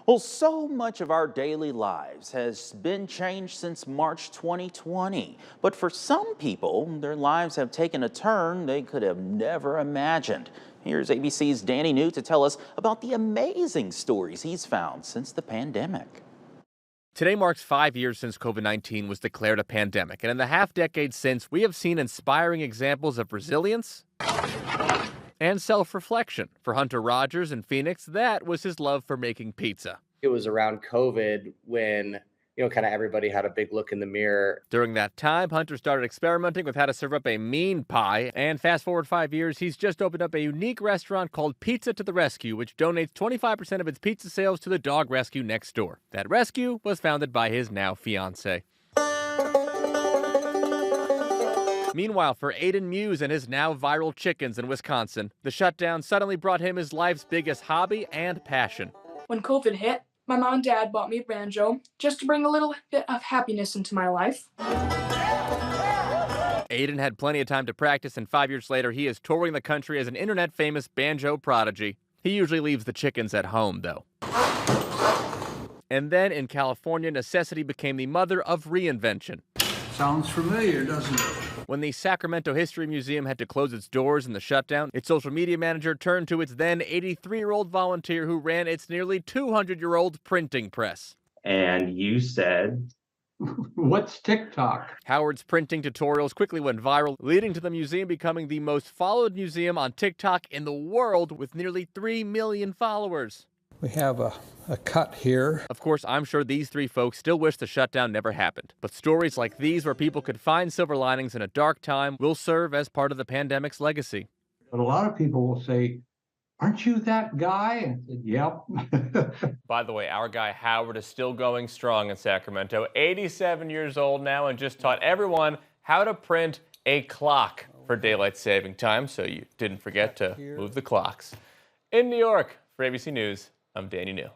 Well, so much of our daily lives has been changed since March 2020. But for some people, their lives have taken a turn they could have never imagined. Here's ABC's Danny New to tell us about the amazing stories he's found since the pandemic. Today marks 5 years since COVID-19 was declared a pandemic, and in the half-decade since, we have seen inspiring examples of resilience and self-reflection. For Hunter Rogers in Phoenix, that was his love for making pizza. It was around COVID when, kind of everybody had a big look in the mirror. During that time, Hunter started experimenting with how to serve up a mean pie, and fast forward 5 years, he's just opened up a unique restaurant called Pizza to the Rescue, which donates 25% of its pizza sales to the dog rescue next door. That rescue was founded by his now fiancée. Meanwhile, for Aiden Muse and his now viral chickens in Wisconsin, the shutdown suddenly brought him his life's biggest hobby and passion. When COVID hit, my mom and dad bought me a banjo just to bring a little bit of happiness into my life. Aiden had plenty of time to practice, and 5 years later, he is touring the country as an internet-famous banjo prodigy. He usually leaves the chickens at home, though. And then in California, necessity became the mother of reinvention. Sounds familiar, doesn't it? When the Sacramento History Museum had to close its doors in the shutdown, its social media manager turned to its then 83-year-old volunteer who ran its nearly 200-year-old printing press. And you said, What's TikTok? Howard's printing tutorials quickly went viral, leading to the museum becoming the most followed museum on TikTok in the world with nearly 3 million followers. We have a cut here. Of course, I'm sure these three folks still wish the shutdown never happened. But stories like these, where people could find silver linings in a dark time, will serve as part of the pandemic's legacy. But a lot of people will say, aren't you that guy? And I said, yep. By the way, our guy Howard is still going strong in Sacramento, 87 years old now, and just taught everyone how to print a clock for daylight saving time, so you didn't forget to move the clocks. In New York, for ABC News, I'm Danny New.